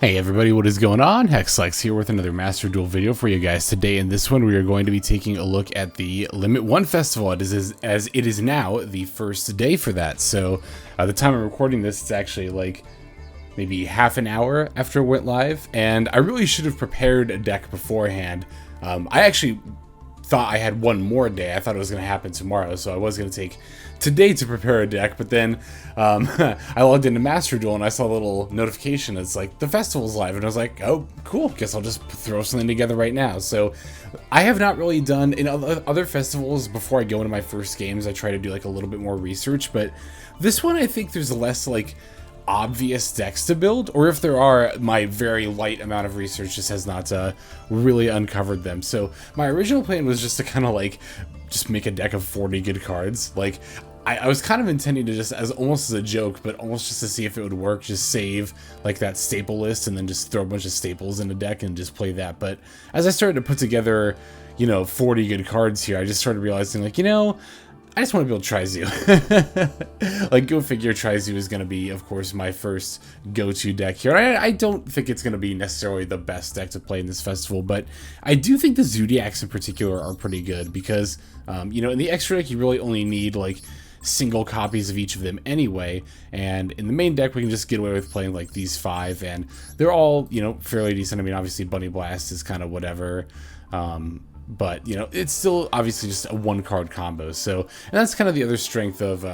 Hey everybody, what is going on? Hexlex here with another Master Duel video for you guys today. In this one, we are going to be taking a look at the Limit 1 Festival, as it is now the first day for that. So, the time I'm recording this, it's actually like maybe half an hour after it went live, and I really should have prepared a deck beforehand. I actually thought I had one more day. I thought it was going to happen tomorrow, so I was going to take today to prepare a deck, but then I logged into Master Duel and I saw a little notification. It's like, the festival's live, and I was like, oh, cool, guess I'll just throw something together right now. So I have not really done, in other festivals, before I go into my first games, I try to do like a little bit more research, but this one I think there's less like obvious decks to build, or if there are, my very light amount of research just has not really uncovered them. So my original plan was just to kind of like just make a deck of 40 good cards. Like I was kind of intending to just, as almost as a joke, but almost just to see if it would work, just save like that staple list and then just throw a bunch of staples in a deck and just play that. But as I started to put together, 40 good cards here, I just started realizing, like, I just want to build Tri-Zoo. Like, go figure, Tri-Zoo is going to be, of course, my first go-to deck here. I don't think it's going to be necessarily the best deck to play in this festival, but I do think the Zoodiacs in particular are pretty good because, in the extra deck, you really only need, like, single copies of each of them anyway, and in the main deck, we can just get away with playing, like, these 5, and they're all, fairly decent. I mean, obviously, Bunnyblast is kind of whatever, but, it's still obviously just a one-card combo. So, and that's kind of the other strength of,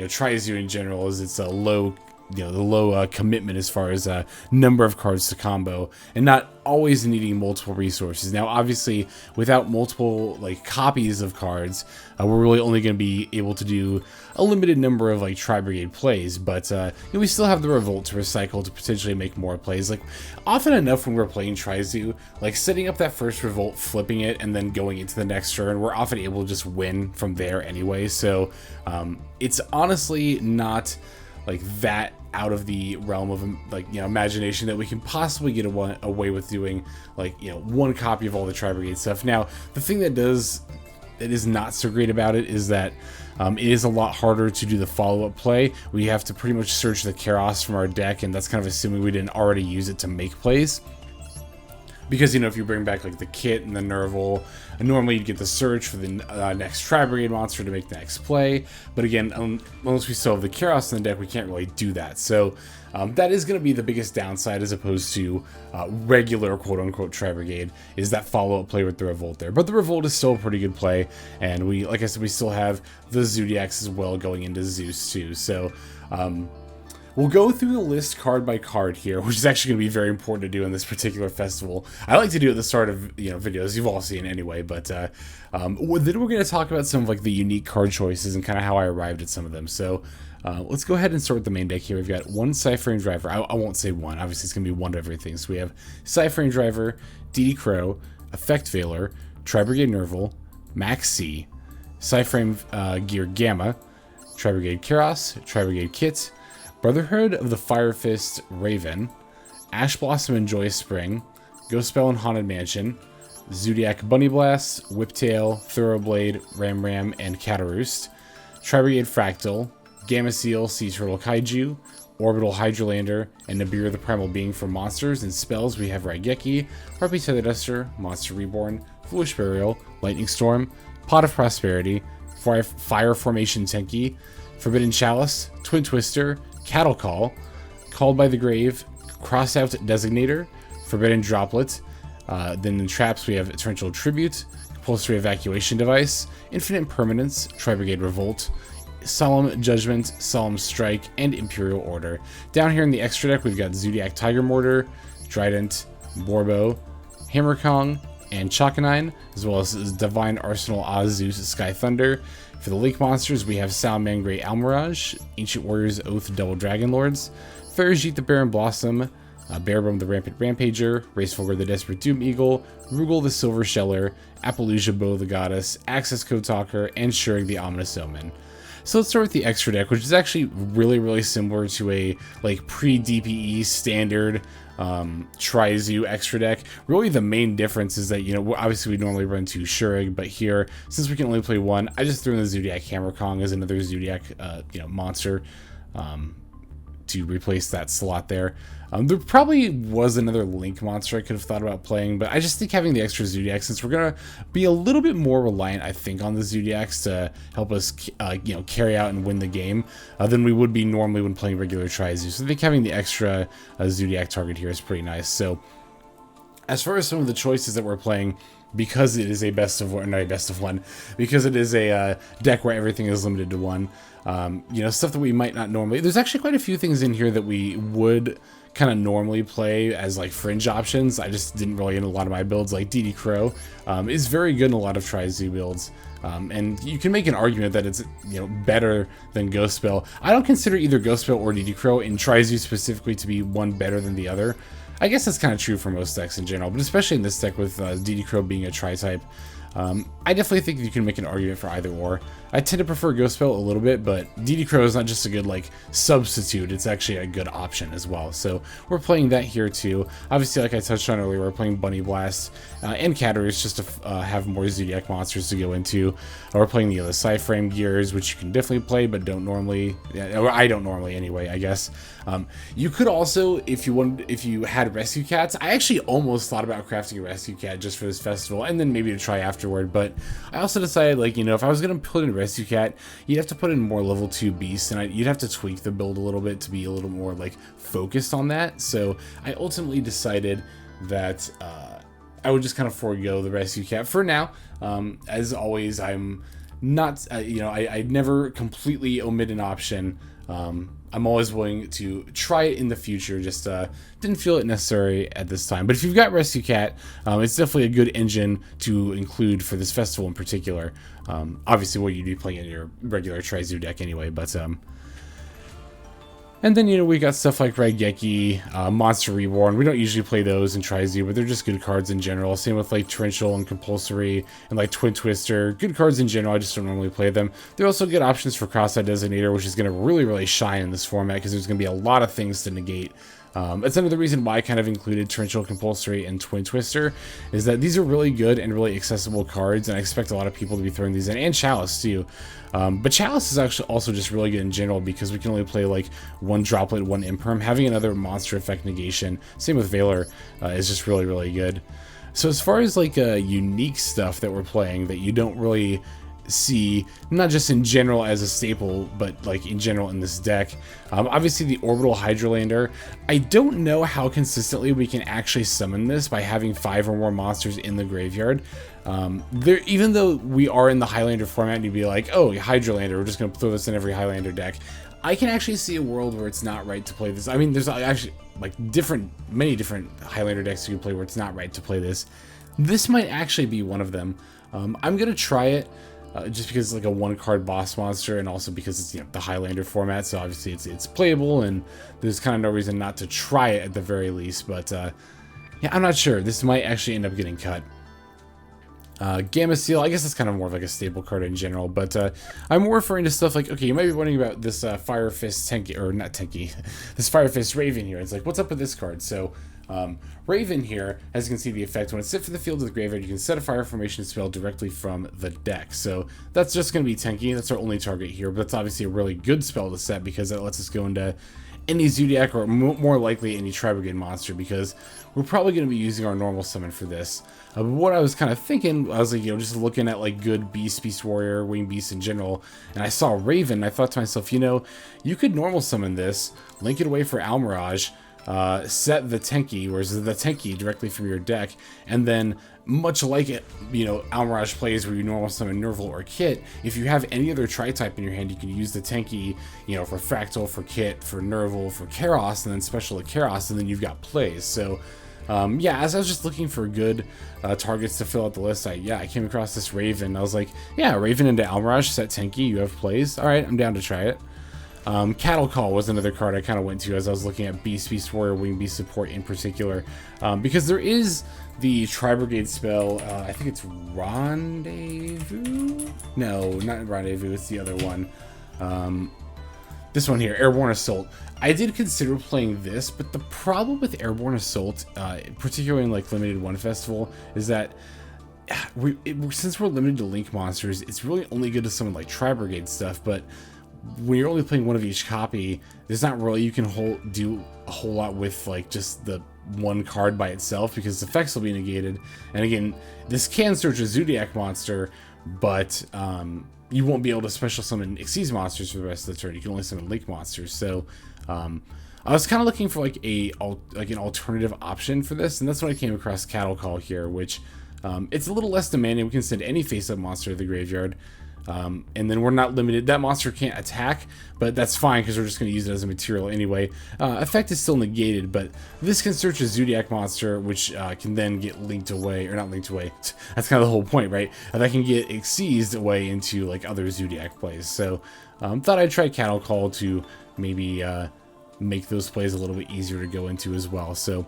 Tri-Zoo in general, is it's a low, the low commitment as far as number of cards to combo, and not always needing multiple resources. Now, obviously, without multiple, like, copies of cards, we're really only going to be able to do a limited number of, like, Tri-Brigade plays, but, we still have the Revolt to recycle to potentially make more plays. Like, often enough when we're playing Tri-Zoo, like, setting up that first Revolt, flipping it, and then going into the next turn, we're often able to just win from there anyway, so, it's honestly not like that out of the realm of, like, imagination that we can possibly get away with doing, like, one copy of all the Tri-Brigade stuff. Now, the thing that is not so great about it is that it is a lot harder to do the follow-up play. We have to pretty much search the Kerass from our deck, and that's kind of assuming we didn't already use it to make plays. Because, if you bring back, like, the Kitt and the Nervall, normally you'd get the search for the next Tri-Brigade monster to make the next play. But again, unless we still have the Kerass in the deck, we can't really do that. So that is going to be the biggest downside as opposed to regular quote-unquote Tri-Brigade, is that follow-up play with the Revolt there. But the Revolt is still a pretty good play, and we, like I said, we still have the Zoodiacs as well going into Zeus too. So we'll go through the list card by card here, which is actually going to be very important to do in this particular festival. I like to do it at the start of videos, you've all seen anyway, but then we're going to talk about some of, like, the unique card choices and kind of how I arrived at some of them. So let's go ahead and start with the main deck here. We've got one PSY Frame Driver. I won't say one, obviously it's going to be one to everything. So we have PSY Frame Driver, DD Crow, Effect Veiler, Tri-Brigade Nervall, Maxx, PSY Framegear Gamma, Tri-Brigade Kerass, Tri-Brigade Kitt, Brotherhood of the Fire Fist Raven, Ash Blossom and Joyous Spring, Ghost Belle and Haunted Mansion, Zoodiac Bunnyblast, Whiptail, Thoroughblade, Ramram, and Kataroost, Tri-Brigade Fraktall, Gamaciel, Sea Turtle Kaiju, Orbital Hydralander, and Nibiru the Primal Being. For monsters and spells, we have Raigeki, Harpie Tether Duster, Monster Reborn, Foolish Burial, Lightning Storm, Pot of Prosperity, Fire Formation Tenki, Forbidden Chalice, Twin Twister, Cattle Call, Called by the Grave, Crossout Designator, Forbidden Droplet. Then in traps we have Torrential Tribute, Compulsory Evacuation Device, Infinite Permanence, Tri-Brigade Revolt, Solemn Judgment, Solemn Strike, and Imperial Order. Down here in the extra deck we've got Zoodiac Tiger Mortar, Trident, Borbo, Hammer Kong, and Chakanine, as well as Divine Arsenal Azus Sky Thunder. For the Lake monsters, we have Salman Grey Almirage, Ancient Warriors Oath Double Dragon Lords, Farajit the Baron Blossom, Bearbone the Rampant Rampager, Racefolger the Desperate Doom Eagle, Rugal the Silver Sheller, Appaloosa Bow the Goddess, Access Code Talker, and Shurig the Ominous Omen. So let's start with the extra deck, which is actually really, really similar to a, like, pre-DPE standard Tri-Zoo extra deck. Really the main difference is that, obviously we normally run 2 Shurig, but here, since we can only play 1, I just threw in the Zoodiac Hammer Kong as another Zoodiac monster to replace that slot there. There probably was another Link monster I could have thought about playing, but I just think having the extra Zoodiac, since we're going to be a little bit more reliant, I think, on the Zoodiacs to help us, carry out and win the game than we would be normally when playing regular Tri-Zoo. So I think having the extra Zoodiac target here is pretty nice. So as far as some of the choices that we're playing, because it is a best of one, not a best of one, because it is a deck where everything is limited to one, stuff that we might not normally. There's actually quite a few things in here that we would kind of normally play as like fringe options. I just didn't really in a lot of my builds. Like DD Crow is very good in a lot of Tri-Zoo builds. And you can make an argument that it's better than Ghost Belle. I don't consider either Ghost Belle or DD Crow in Tri-Zoo specifically to be one better than the other. I guess that's kind of true for most decks in general, but especially in this deck with DD Crow being a Tri-type, I definitely think you can make an argument for either or. I tend to prefer Ghost Belle a little bit, but DD Crow is not just a good like substitute, it's actually a good option as well. So we're playing that here too. Obviously, like I touched on earlier, we're playing Bunnyblast and Kataroost just to have more Zoodiac monsters to go into. We're playing the PSY Framegears, which you can definitely play, but don't normally, or I don't normally anyway, I guess. You could also, if you had Rescue Cats, I actually almost thought about crafting a Rescue Cat just for this festival, and then maybe to try afterward, but I also decided, like, if I was going to put in Rescue Cat, you'd have to put in more level 2 beasts, and you'd have to tweak the build a little bit to be a little more, like, focused on that, so I ultimately decided that I would just kind of forego the Rescue Cat for now. As always, I'm not, I never completely omit an option. I'm always willing to try it in the future, just didn't feel it necessary at this time. But if you've got Rescue Cat, it's definitely a good engine to include for this festival in particular. Obviously, what you'd be playing in your regular Tri-Zoo deck anyway, but and then, we got stuff like Raigeki, Monster Reborn. We don't usually play those in Tri-Zoo, but they're just good cards in general. Same with like Torrential and Compulsory and like Twin Twister. Good cards in general, I just don't normally play them. They're also good options for Cross-Eyed Designator, which is going to really shine in this format because there's going to be a lot of things to negate. That's another reason why I kind of included Torrential, Compulsory, and Twin Twister, is that these are really good and really accessible cards, and I expect a lot of people to be throwing these in, and Chalice too. But Chalice is actually also just really good in general because we can only play like one Droplet, one Imperm. Having another monster effect negation, same with Valor, is just really good. So as far as like unique stuff that we're playing that you don't really see, not just in general as a staple, but like in general in this deck, obviously the Orbital Hydralander. I don't know how consistently we can actually summon this by having 5 or more monsters in the graveyard. Even though we are in the Highlander format, and you'd be like, oh, Hydralander, we're just going to throw this in every Highlander deck. I can actually see a world where it's not right to play this. I mean, there's actually like many different Highlander decks you can play where it's not right to play this. This might actually be one of them. I'm going to try it. Just because it's like a 1-card boss monster, and also because it's the Highlander format, so obviously it's playable, and there's kind of no reason not to try it at the very least. But yeah, I'm not sure. This might actually end up getting cut. Gamaciel, I guess it's kind of more of like a staple card in general, but I'm more referring to stuff like, okay, you might be wondering about this Fire Fist Tenki, or not Tenki, this Fire Fist Raven here. It's like, what's up with this card? So Raven here, as you can see the effect, when it's set for the field of the graveyard, you can set a fire formation spell directly from the deck. So that's just going to be Tenki. That's our only target here, but that's obviously a really good spell to set because that lets us go into any Zoodiac, or more likely any Tri-Brigade monster, because we're probably going to be using our normal summon for this. But what I was kind of thinking, I was like, just looking at like good Beast Warrior, Winged Beast in general, and I saw Raven, and I thought to myself, you could normal summon this, link it away for Almirage, set the Tenki, whereas the Tenki directly from your deck, and then much like it, Almirage plays where you normal summon Nervall or Kitt, if you have any other tri-type in your hand, you can use the Tenki, for Fraktall, for Kitt, for Nervall, for Kerass, and then special to Kerass, and then you've got plays. So yeah, as I was just looking for good targets to fill out the list, I came across this Raven. I was like, yeah, Raven into Almirage, set Tenki, you have plays. Alright, I'm down to try it. Cattle Call was another card I kind of went to as I was looking at Beast Warrior, Winged Beast support in particular, because there is the Tri-Brigade spell, I think it's Rendezvous? No, not Rendezvous, it's the other one. This one here, Airborne Assault. I did consider playing this, but the problem with Airborne Assault, particularly in like Limited 1 Festival, is that since we're limited to Link monsters, it's really only good to summon like Tri-Brigade stuff, but when you're only playing one of each copy, there's not really you can do a whole lot with like just the one card by itself, because the effects will be negated. And again, this can search a Zoodiac monster, but you won't be able to special summon Xyz monsters for the rest of the turn. You can only summon Link monsters. So I was kind of looking for like an alternative option for this, and that's when I came across Cattle Call here, which it's a little less demanding. We can send any face-up monster to the graveyard, and then we're not limited. That monster can't attack, but that's fine because we're just going to use it as a material anyway. Effect is still negated, but this can search a Zoodiac monster, which can then get linked away, or not linked away. That's kind of the whole point, right? That can get Xyz'd away into like other Zoodiac plays. So thought I'd try Cattle Call to maybe make those plays a little bit easier to go into as well. So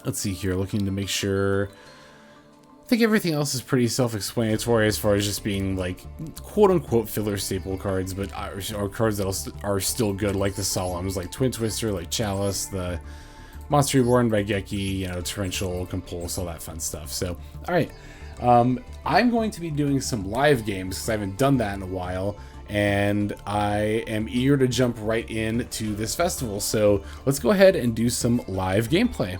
let's see here, looking to make sure. I think everything else is pretty self-explanatory as far as just being like quote-unquote filler staple cards, but are cards that are still good, like the Solemns, like Twin Twister, like Chalice, the Monster Reborn, Raigeki, you know, Torrential, Compulse, all that fun stuff. So, all right, I'm going to be doing some live games because I haven't done that in a while, and I am eager to jump right into this festival. So let's go ahead and do some live gameplay.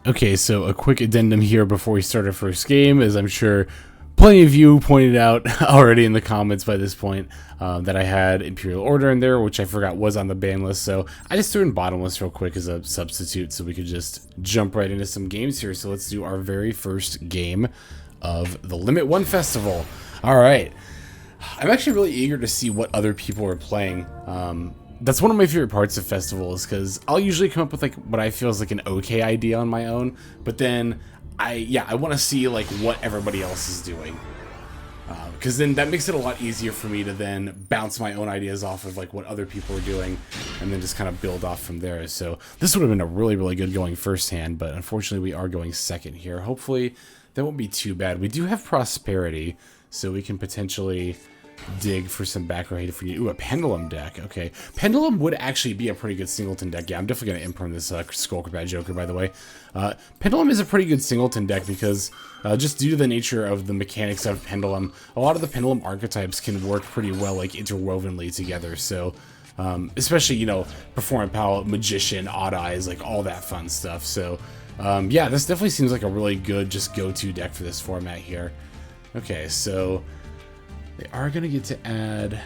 Okay, so a quick addendum here before we start our first game, as I'm sure plenty of you pointed out already in the comments by this point, that I had Imperial Order in there, which I forgot was on the ban list, so I just threw in Bottomless real quick as a substitute so we could just jump right into some games here. So let's do our very first game of the Limit 1 Festival. Alright, I'm actually really eager to see what other people are playing. That's one of my favorite parts of festivals, because I'll usually come up with like what I feel is like an okay idea on my own, but then I want to see like what everybody else is doing, because then that makes it a lot easier for me to then bounce my own ideas off of like what other people are doing, and then just kind of build off from there. So this would have been a really good going first hand, but unfortunately we are going second here. Hopefully that won't be too bad. We do have Prosperity, so we can potentially dig for some back row hate if we need. Ooh, a Pendulum deck. Okay, Pendulum would actually be a pretty good singleton deck. Yeah, I'm definitely going to imprint this Skullcrobat Joker, by the way. Pendulum is a pretty good singleton deck because just due to the nature of the mechanics of Pendulum, a lot of the Pendulum archetypes can work pretty well, like interwovenly together. So especially, you know, Performant Pal, Magician, Odd Eyes, like all that fun stuff. So yeah, this definitely seems like a really good just go-to deck for this format here. Okay, so they are going to get to add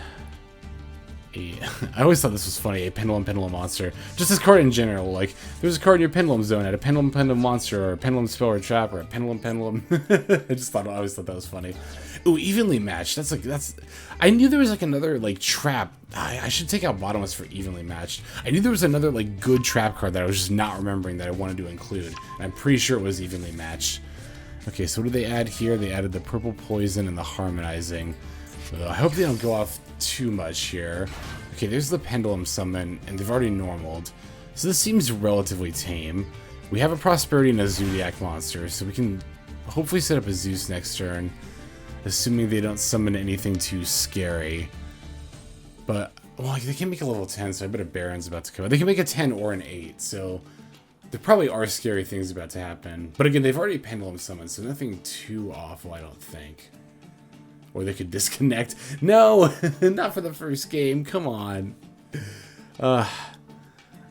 a... I always thought this was funny, a Pendulum monster. Just this card in general, like, there's a card in your Pendulum zone, add a Pendulum monster, or a Pendulum spell or trap, or a Pendulum. I always thought that was funny. Ooh, Evenly Matched. I knew there was like another, like, trap. I should take out Bottomless for Evenly Matched. I knew there was another, like, good trap card that I was just not remembering that I wanted to include. And I'm pretty sure it was Evenly Matched. Okay, so what did they add here? They added the Purple Poison and the Harmonizing. I hope they don't go off too much here. Okay, there's the Pendulum Summon, and they've already normaled. So this seems relatively tame. We have a Prosperity and a Zoodiac monster, so we can hopefully set up a Zeus next turn, assuming they don't summon anything too scary. But, well, they can make a level 10, so I bet a Baron's about to come out. They can make a 10 or an 8, so there probably are scary things about to happen. But again, they've already Pendulum Summoned, so nothing too awful, I don't think. Or they could disconnect. No, not for the first game. Come on.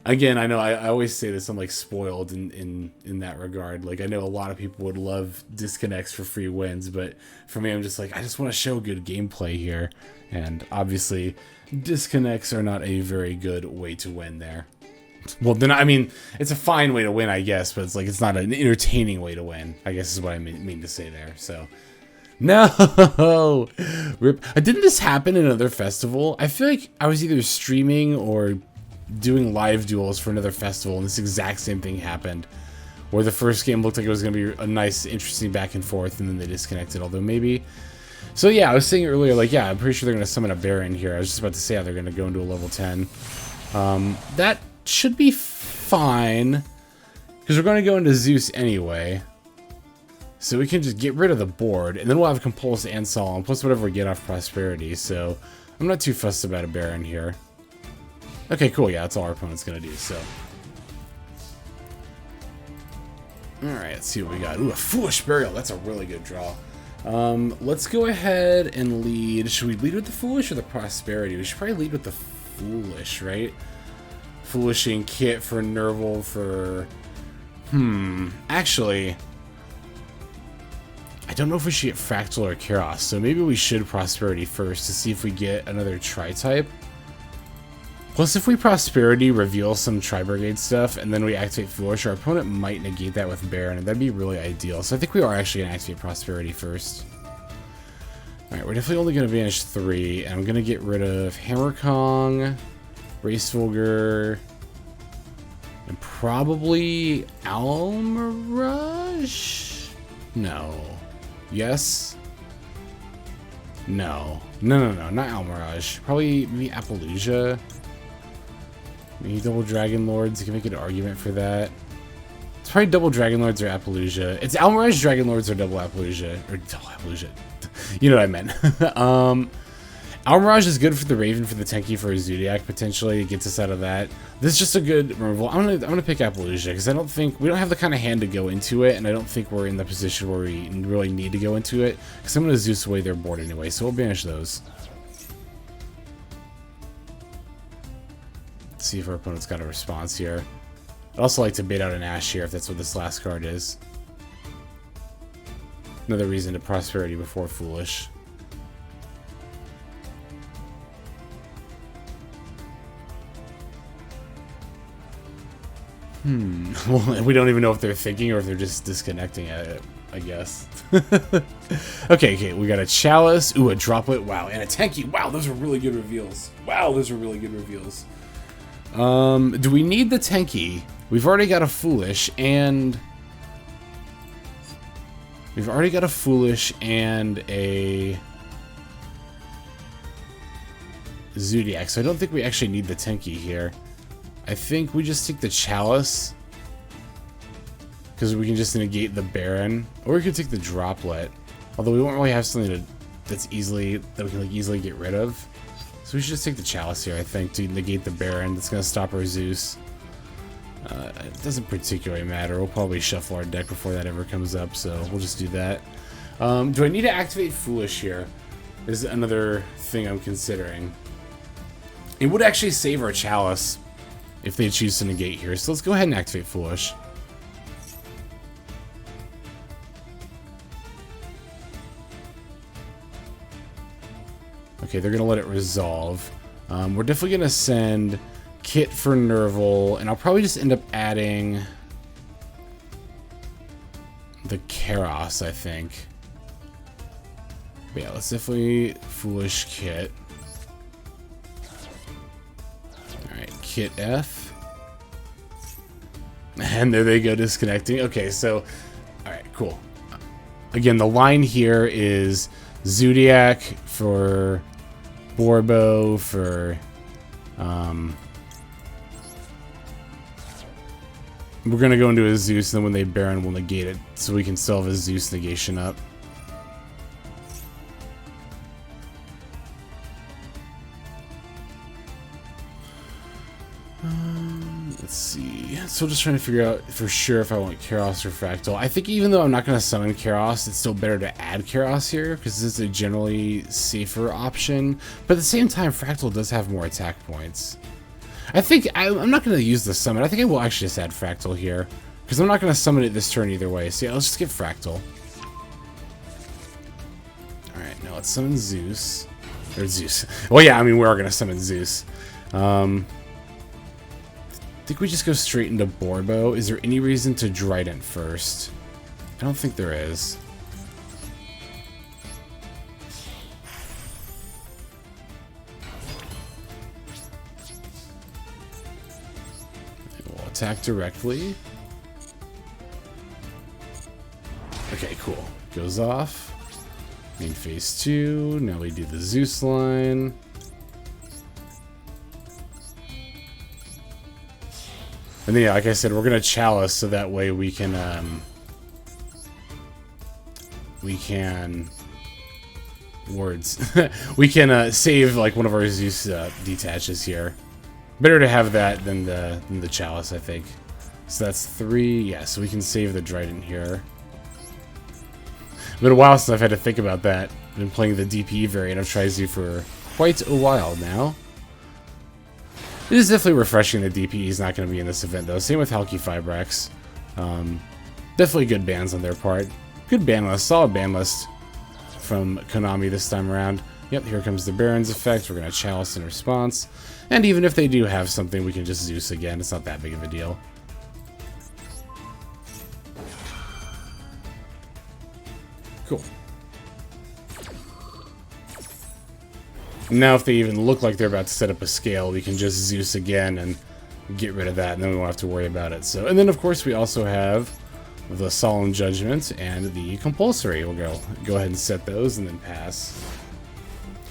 Again, I know I always say this. I'm like spoiled in that regard. Like I know a lot of people would love disconnects for free wins, but for me, I'm just like I just want to show good gameplay here, and obviously, disconnects are not a very good way to win there. Well, then I mean, it's a fine way to win, I guess, but it's like it's not an entertaining way to win. I guess is what I mean to say there. So. No! Rip. Didn't this happen in another festival? I feel like I was either streaming or doing live duels for another festival, and this exact same thing happened. Where the first game looked like it was going to be a nice, interesting back and forth, and then they disconnected, although maybe... So yeah, I was saying earlier, like, yeah, I'm pretty sure they're going to summon a Baron here. I was just about to say how they're going to go into a level 10. That should be fine, because we're going to go into Zeus anyway. So we can just get rid of the board, and then we'll have Compulse and Solemn, plus whatever we get off Prosperity, so I'm not too fussed about a Baron here. Okay, cool, yeah, that's all our opponent's gonna do, so. Alright, let's see what we got. Ooh, a Foolish Burial, that's a really good draw. Let's go ahead and lead. Should we lead with the Foolish or the Prosperity? We should probably lead with the Foolish, right? Foolish and Kitt for Nervall for... Actually... I don't know if we should get Fraktall or Kerass, so maybe we should Prosperity first to see if we get another Tri-type. Plus, if we Prosperity, reveal some Tri-Brigade stuff, and then we activate Foolish, our opponent might negate that with Baron, and that'd be really ideal. So I think we are actually going to activate Prosperity first. Alright, we're definitely only going to banish 3, and I'm going to get rid of Hammer Kong, Racevulgar, and probably Almirage? No. Yes? No. No, not Almirage. Probably maybe Appaloosa. Maybe double Dragon Lords. You can make an argument for that. It's probably double Dragon Lords or Appaloosa. It's Almirage, Dragon Lords, or double Appaloosa. Or double Appaloosa. You know what I meant. Almirage is good for the Raven, for the Tenki, for a Zoodiac, potentially. It gets us out of that. This is just a good removal. I'm gonna pick Appaloosa, because I don't think... We don't have the kind of hand to go into it, and I don't think we're in the position where we really need to go into it. Because I'm gonna Zeus away their board anyway, so we'll banish those. Let's see if our opponent's got a response here. I'd also like to bait out an Ash here, if that's what this last card is. Another reason to Prosperity before Foolish. Well, we don't even know if they're thinking or if they're just disconnecting at it, I guess. Okay, we got a Chalice, ooh, a Droplet, wow, and a Tenki. Wow, those are really good reveals. Do we need the Tenki? We've already got a Foolish and... a Zoodiac, so I don't think we actually need the Tenki here. I think we just take the Chalice, because we can just negate the Baron, or we could take the Droplet. Although we won't really have something that we can easily get rid of. So we should just take the Chalice here, I think, to negate the Baron. That's gonna stop our Zeus. It doesn't particularly matter. We'll probably shuffle our deck before that ever comes up, so we'll just do that. Do I need to activate Foolish here? Is another thing I'm considering. It would actually save our Chalice if they choose to negate here. So let's go ahead and activate Foolish. Okay, they're going to let it resolve. We're definitely going to send Kitt for Nervall, and I'll probably just end up adding the Kerass, I think. But yeah, let's definitely Foolish Kitt. Alright, Kitt F. And there they go, disconnecting. Okay, so, alright, cool. Again, the line here is Zoodiac for Borbo for... we're going to go into a Zeus, and then when they Baron, we'll negate it, so we can still have a Zeus negation up. Let's see. So just trying to figure out for sure if I want Kerass or Fraktall. I think even though I'm not going to summon Kerass, it's still better to add Kerass here, because it's a generally safer option. But at the same time, Fraktall does have more attack points. I think I'm not going to use the summon. I think I will actually just add Fraktall here, because I'm not going to summon it this turn either way. So yeah, let's just get Fraktall. Alright, now let's summon Zeus. Or Zeus. Well, yeah, I mean, we are going to summon Zeus. I think we just go straight into Borbo. Is there any reason to Trident first? I don't think there is. We'll attack directly. Okay, cool. Goes off. Main phase 2. Now we do the Zeus line. And then, yeah, like I said, we're gonna Chalice so that way we can save like one of our Zeus detaches here. Better to have that than the Chalice, I think. So that's 3. Yeah, so we can save the Trident here. been a while since I've had to think about that. I've been playing the DPE variant of Tri-Z for quite a while now. It is definitely refreshing that DPE is not going to be in this event, though. Same with Halki Fibrax. Definitely good bans on their part. Good ban list, solid ban list from Konami this time around. Yep, here comes the Baron's effect. We're going to Chalice in response. And even if they do have something, we can just Zeus again. It's not that big of a deal. Cool. Now if they even look like they're about to set up a scale, we can just Zeus again and get rid of that, and then we won't have to worry about it. So, and then of course we also have the Solemn Judgment and the Compulsory. We'll go ahead and set those and then pass.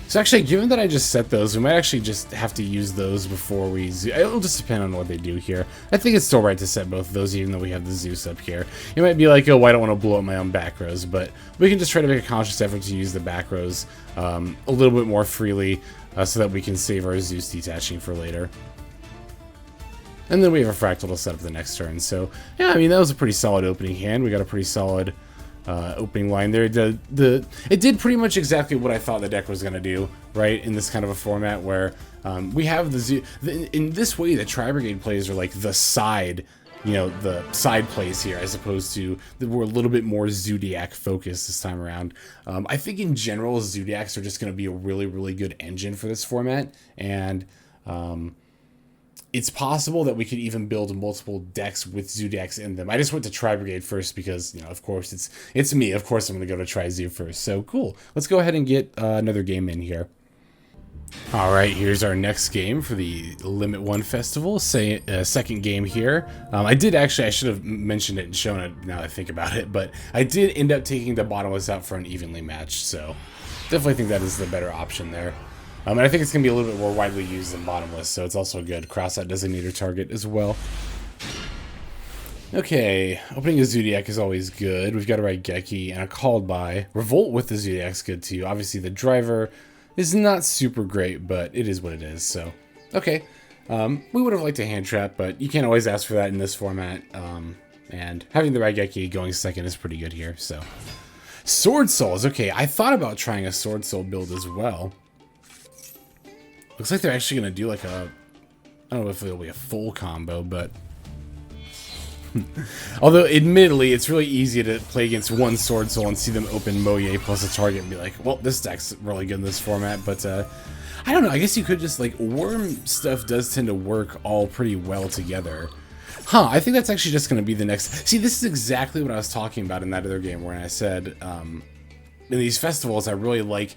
So actually, given that I just set those, we might actually just have to use those before we Zeus. It'll just depend on what they do here. I think it's still right to set both of those, even though we have the Zeus up here. You might be like, oh, well, I don't want to blow up my own back rows, but we can just try to make a conscious effort to use the back rows a little bit more freely so that we can save our Zeus detaching for later. And then we have a Fraktall to set up the next turn. So, yeah, I mean, that was a pretty solid opening hand. We got a pretty solid opening line there. It did pretty much exactly what I thought the deck was going to do, right? In this kind of a format where we have in this way, the Tri-Brigade plays are like the side, you know, the side plays here, as opposed to we're a little bit more Zoodiac focused this time around. I think in general, Zoodiacs are just going to be a really, really good engine for this format, and it's possible that we could even build multiple decks with Zoodiacs in them. I just went to Tri-Brigade first because, you know, of course, it's me. Of course I'm going to go to Tri-Zoo first. So, cool. Let's go ahead and get another game in here. Alright, here's our next game for the Limit 1 Festival. Second game here. I should have mentioned it and shown it now that I think about it, but I did end up taking the bottomless out for an evenly matched, so definitely think that is the better option there. And I think it's going to be a little bit more widely used than bottomless, so it's also a good cross-out designator target as well. Okay, opening a Zoodiac is always good. We've got a Raigeki and a Called By. Revolt with the Zoodiac's good too. Obviously the driver is not super great, but it is what it is, so okay. We would have liked a hand trap, but you can't always ask for that in this format. And having the Raigeki going second is pretty good here, so. Sword Souls, okay, I thought about trying a Sword Soul build as well. Looks like they're actually going to do like I don't know if it'll be a full combo, but although admittedly it's really easy to play against one Sword Soul and see them open Moye plus a target and be like, well, this deck's really good in this format, but I don't know, I guess you could just like, worm stuff does tend to work all pretty well together. Huh, I think that's actually just going to be the next. See, this is exactly what I was talking about in that other game where I said in these festivals I really like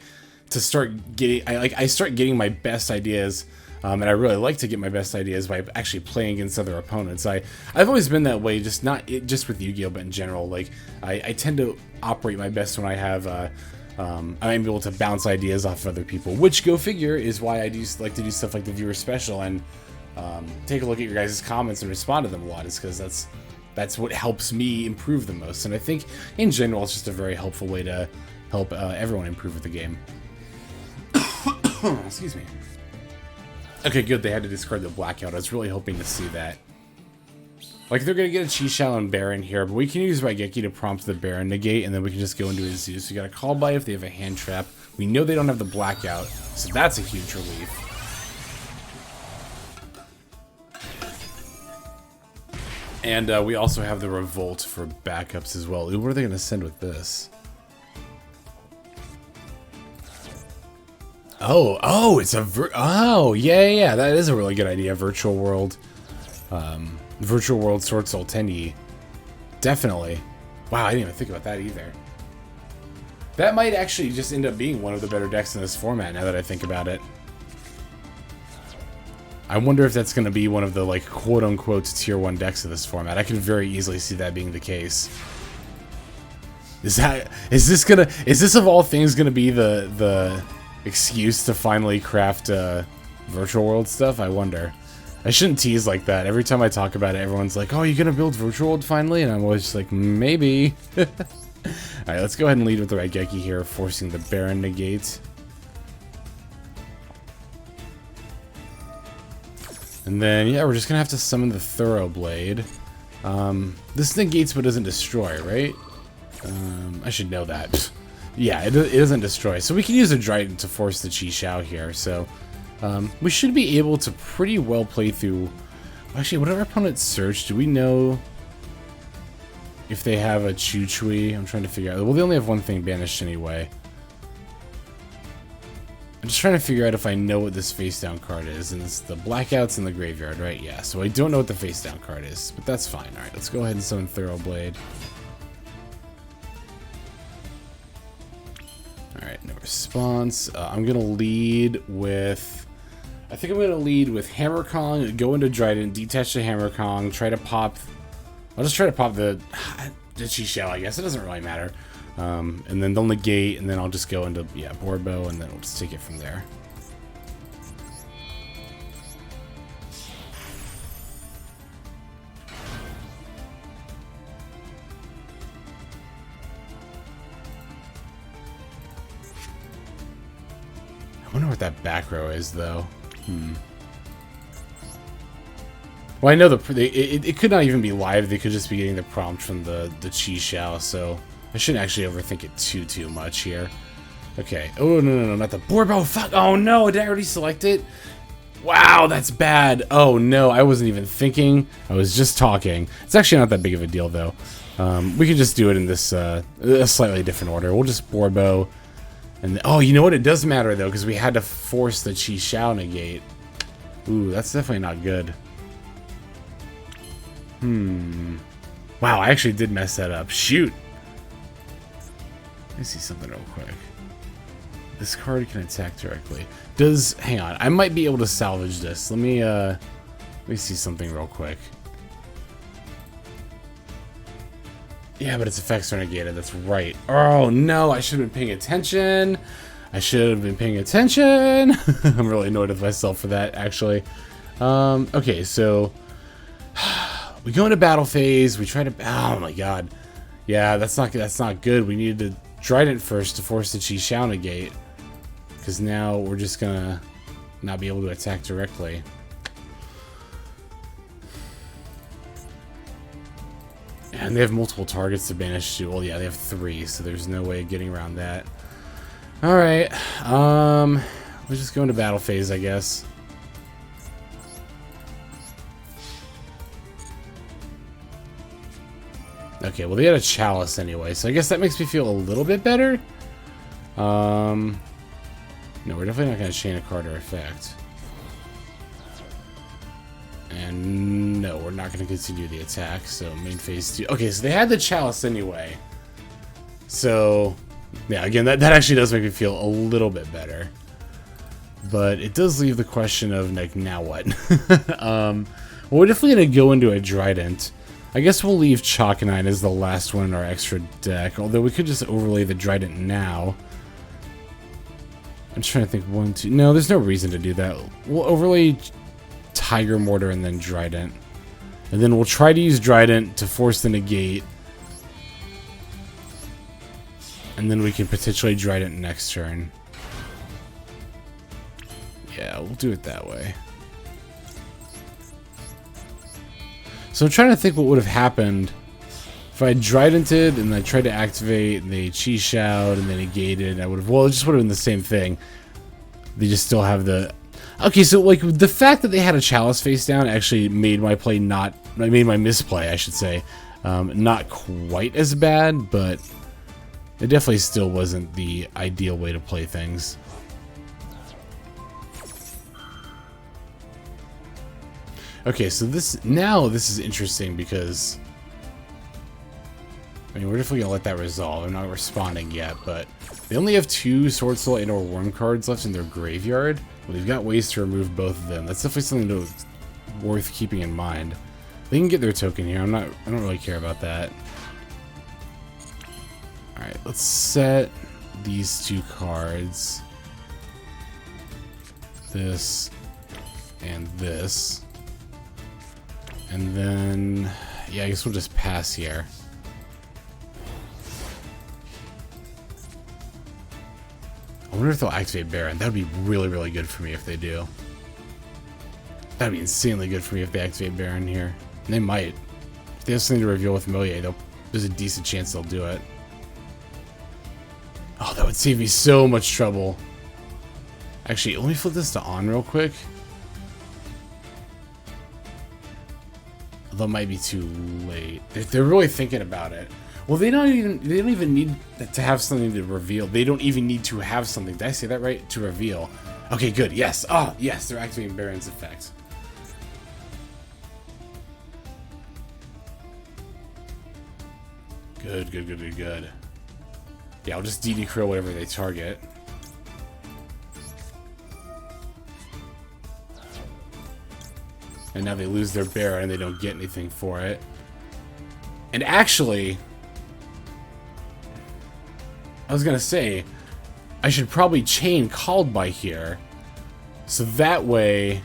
to start getting, I start getting my best ideas, and I really like to get my best ideas by actually playing against other opponents. I've always been that way, not just with Yu-Gi-Oh, but in general. Like I tend to operate my best when I have I'm able to bounce ideas off of other people, which, go figure, is why I do like to do stuff like the viewer special and take a look at your guys' comments and respond to them a lot. Is because that's what helps me improve the most, and I think in general it's just a very helpful way to help everyone improve with the game. Excuse me. Okay, good. They had to discard the blackout. I was really hoping to see that. Like, they're going to get a Chi-Shell and Baron here, but we can use Raigeki to prompt the Baron negate, and then we can just go into his Zeus. We got a Call By if they have a hand trap. We know they don't have the blackout, so that's a huge relief. And we also have the Revolt for backups as well. Ooh, what are they going to send with this? Oh, it's a yeah, that is a really good idea. Virtual World Sword Soul Tenyi. Definitely. Wow, I didn't even think about that either. That might actually just end up being one of the better decks in this format now that I think about it. I wonder if that's going to be one of the, like, quote-unquote tier 1 decks of this format. I can very easily see that being the case. Is this of all things gonna be the excuse to finally craft Virtual World stuff? I wonder. I shouldn't tease like that. Every time I talk about it, everyone's like, oh, you gonna build Virtual World finally? And I'm always just like, maybe. Alright, let's go ahead and lead with the Raigeki here, forcing the Baron negate. And then, yeah, we're just gonna have to summon the Thoroughblade. This negates but doesn't destroy, right? I should know that. Yeah, it doesn't destroy. So we can use a Dryden to force the Chi Xiao here. So we should be able to pretty well play through... Actually, what our opponents search? Do we know if they have a Choo Chui? I'm trying to figure out. Well, they only have one thing banished anyway. I'm just trying to figure out if I know what this face down card is. And it's the Blackouts in the graveyard, right? Yeah, so I don't know what the face down card is. But that's fine. Alright, let's go ahead and summon Thoroughblade. Alright, no response. I'm going to lead with... I think I'm going to lead with Hammer Kong, go into Dryden, detach the Hammer Kong, try to pop... I'll just try to pop the Chi Xiao, I guess. It doesn't really matter. And then they'll negate, and then I'll just go into, yeah, Borbo, and then we'll just take it from there. I wonder what that back row is, though. Well, I know it could not even be live. They could just be getting the prompt from the Chi Xiao, so I shouldn't actually overthink it too much here. Okay. Oh, no, not the Borbo. Fuck. Oh, no. Did I already select it? Wow, that's bad. Oh, no. I wasn't even thinking. I was just talking. It's actually not that big of a deal, though. We could just do it in this a slightly different order. We'll just Borbo. And oh, you know what? It does matter, though, because we had to force the Chi Xiao negate. Ooh, that's definitely not good. Wow, I actually did mess that up. Shoot. Let me see something real quick. This card can attack directly. Hang on. I might be able to salvage this. Let me see something real quick. Yeah, but its effects are negated. That's right. Oh, no. I should have been paying attention. I'm really annoyed with myself for that, actually. Okay, so... we go into battle phase. We try to... Oh, my God. Yeah, that's not good. We needed to Trident first to force the Chi Xiao negate. Because now we're just going to not be able to attack directly. And they have multiple targets to banish to. Well, yeah, they have 3, so there's no way of getting around that. Alright. We'll just go into battle phase, I guess. Okay, well, they had a Chalice anyway, so I guess that makes me feel a little bit better. No, we're definitely not going to chain a card or effect. And no, we're not going to continue the attack, so main phase 2. Okay, so they had the Chalice anyway. So, yeah, again, that actually does make me feel a little bit better. But it does leave the question of, like, now what? Well, we're definitely going to go into a Trident. I guess we'll leave Chalkonine as the last one in our extra deck, although we could just overlay the Trident now. I'm trying to think, 1, 2... No, there's no reason to do that. We'll overlay Tiger Mortar and then Trident. And then we'll try to use Trident to force the negate. And then we can potentially Trident next turn. Yeah, we'll do it that way. So I'm trying to think what would have happened if I Tridented and I tried to activate, they Chi Xiao'd and they negated. I would have, well, it just would have been the same thing. They just still have the... Okay, so like the fact that they had a Chalice face down actually made my play not... I made my misplay, I should say, not quite as bad, but it definitely still wasn't the ideal way to play things. Okay, so this is interesting because... I mean, we're definitely going to let that resolve. I'm not responding yet, but they only have 2 Sword Soul and or Worm cards left in their graveyard. Well, they've got ways to remove both of them. That's definitely something worth keeping in mind. They can get their token here. I don't really care about that. Alright, let's set these 2 cards. This and this. And then, yeah, I guess we'll just pass here. I wonder if they'll activate Baron. That would be really, really good for me if they do. That would be insanely good for me if they activate Baron here. And they might. If they have something to reveal with Moye, there's a decent chance they'll do it. That would save me so much trouble. Actually, let me flip this to on real quick. Although it might be too late. They're really thinking about it. Well, they don't even need to have something to reveal. They don't even need to have something. Did I say that right? To reveal. Okay, good. Yes. Oh, yes. They're activating Baron's effect. Good, good, good, good, good. Yeah, I'll just DD Krill whatever they target. And now they lose their Baron and they don't get anything for it. And actually, I was gonna say, I should probably chain Called By here. So that way,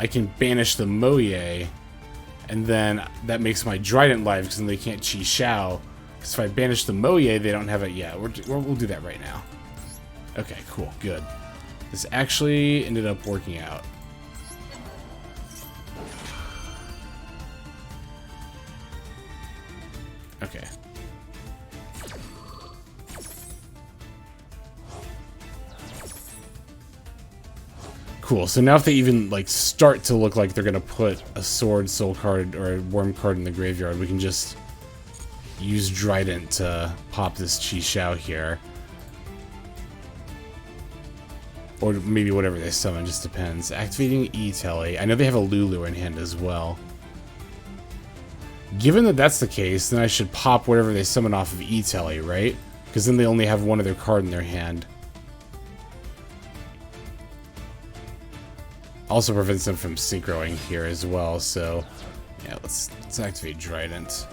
I can banish the Moye. And then that makes my Trident live because then they can't Chi Shao. Because if I banish the Moye, they don't have it yet. We'll do that right now. Okay, cool, good. This actually ended up working out. Okay. Cool, so now if they even like start to look like they're gonna put a Sword Soul card or a Worm card in the graveyard, we can just use Trident to pop this Chi Shao here. Or maybe whatever they summon, just depends. Activating E-Telly. I know they have a Lulu in hand as well. Given that that's the case, then I should pop whatever they summon off of E-Telly, right? Because then they only have one other card in their hand. Also prevents them from synchroing here as well, so yeah, let's activate Trident.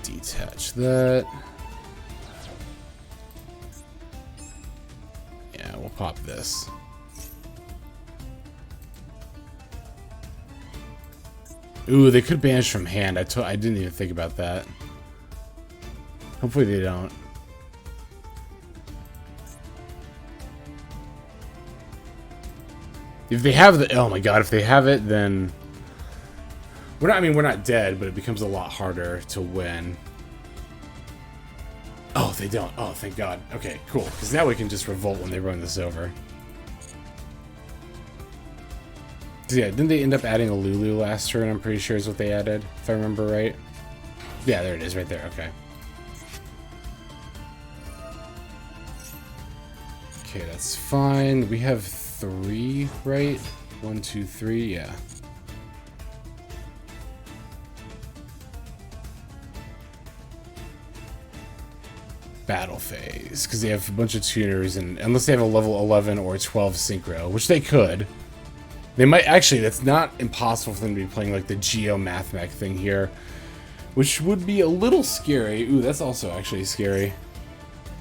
Detach that. Yeah, we'll pop this. Ooh, they could banish from hand. I didn't even think about that. Hopefully they don't. If they have the... Oh my god, if they have it, then... we're not dead, but it becomes a lot harder to win. Oh, they don't. Oh, thank god. Okay, cool. Because now we can just revolt when they run this over. Yeah, didn't they end up adding a Lulu last turn? I'm pretty sure is what they added, if I remember right. Yeah, there it is, right there. Okay. Okay, that's fine. We have 3, right? 1, 2, 3, yeah. Battle phase, because they have a bunch of tuners, and unless they have a level 11 or 12 synchro, which they could. They might, actually, that's not impossible for them to be playing like the Geo Mathmech thing here, which would be a little scary. Ooh, that's also actually scary.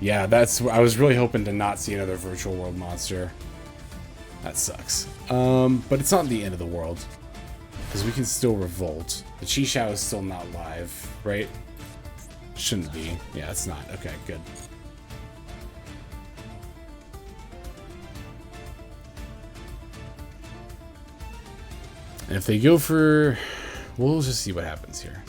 Yeah, I was really hoping to not see another virtual world monster. That sucks. But it's not the end of the world, because we can still revolt. The Chi Shao is still not live, right? Shouldn't be. Yeah, it's not. Okay, good. And if they go for... we'll just see what happens here.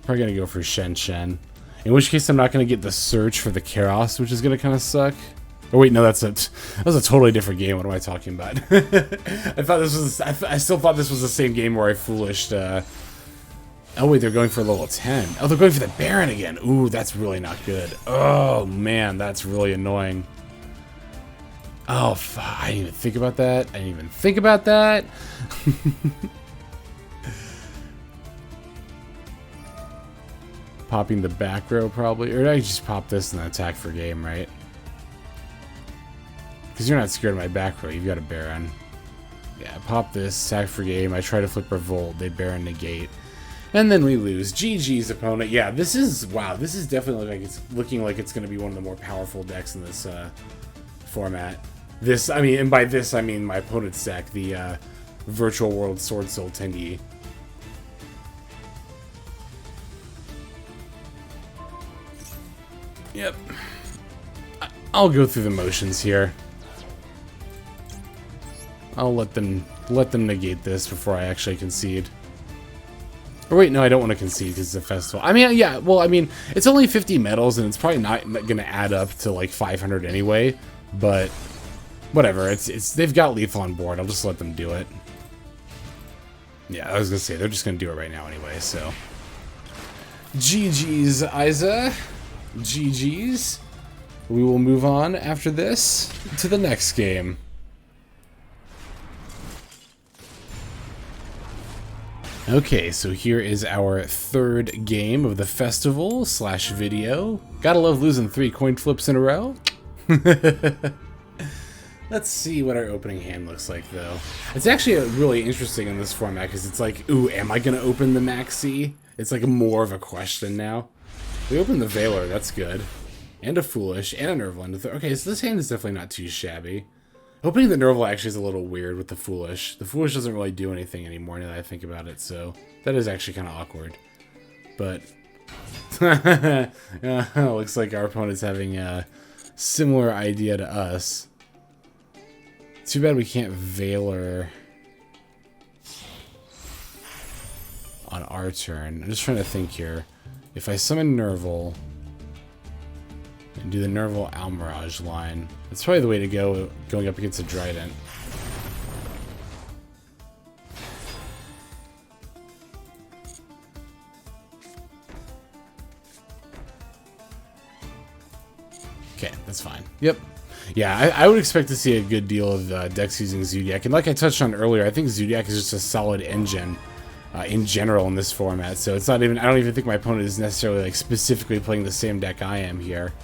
Probably going to go for Shen Shen. In which case, I'm not going to get the search for the Kerass, which is going to kind of suck. Oh wait, no, that was a totally different game. What am I talking about? I still thought this was the same game where I foolished... oh wait, they're going for level 10. Oh, they're going for the Baron again. Ooh, that's really not good. Oh man, that's really annoying. Oh, I didn't even think about that. I didn't even think about that. Popping the back row probably, or I just pop this and then attack for game, right? Because you're not scared of my back row. You've got a Baron. Yeah, pop this, attack for game. I try to flip revolt. They Baron negate. And then we lose. GG's opponent. Yeah, this is... wow, this is definitely like it's looking like it's going to be one of the more powerful decks in this format. This, I mean, and by this I mean my opponent's deck, the Virtual World Sword Soul Tendy. Yep. I'll go through the motions here. I'll let them negate this before I actually concede. Or wait, no, I don't want to concede because it's a festival. I mean, yeah, well, I mean, it's only 50 medals, and it's probably not going to add up to like 500 anyway. But whatever, they've got lethal on board. I'll just let them do it. Yeah, I was gonna say they're just gonna do it right now anyway. So, GG's, Isa. GG's. We will move on after this to the next game. Okay, so here is our third game of the festival / video. Gotta love losing 3 coin flips in a row. Let's see what our opening hand looks like, though. It's actually really interesting in this format, because it's like, ooh, am I gonna open the Maxx? It's like more of a question now. We opened the Veiler, that's good. And a Foolish, and a Nervall. Okay, so this hand is definitely not too shabby. Opening the Nervall actually is a little weird with the Foolish. The Foolish doesn't really do anything anymore now that I think about it, so that is actually kind of awkward. But looks like our opponent's having a similar idea to us. Too bad we can't Veiler on our turn. I'm just trying to think here. If I summon Nervall and do the Nervall Almirage line, that's probably the way to go going up against a Trident. Okay, that's fine. Yep. Yeah, I would expect to see a good deal of decks using Zoodiac. And like I touched on earlier, I think Zoodiac is just a solid engine in general in this format. So it's not even, I don't even think my opponent is necessarily like specifically playing the same deck I am here.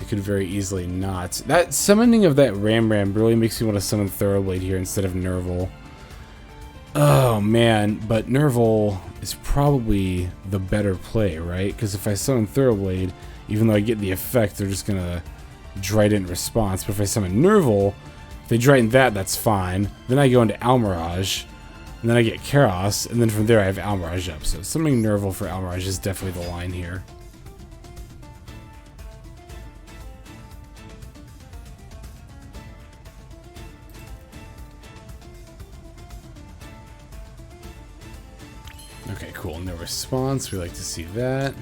It could very easily not. That summoning of that Ramram really makes me want to summon Thoroughblade here instead of Nervall. Oh man, but Nervall is probably the better play, right? Because if I summon Thoroughblade, even though I get the effect, they're just gonna Trident response. But if I summon Nervall, if they Trident that, that's fine. Then I go into Almirage, and then I get Kerass, and then from there I have Almirage up. So summoning Nervall for Almirage is definitely the line here. Okay, cool. No response. We like to see that.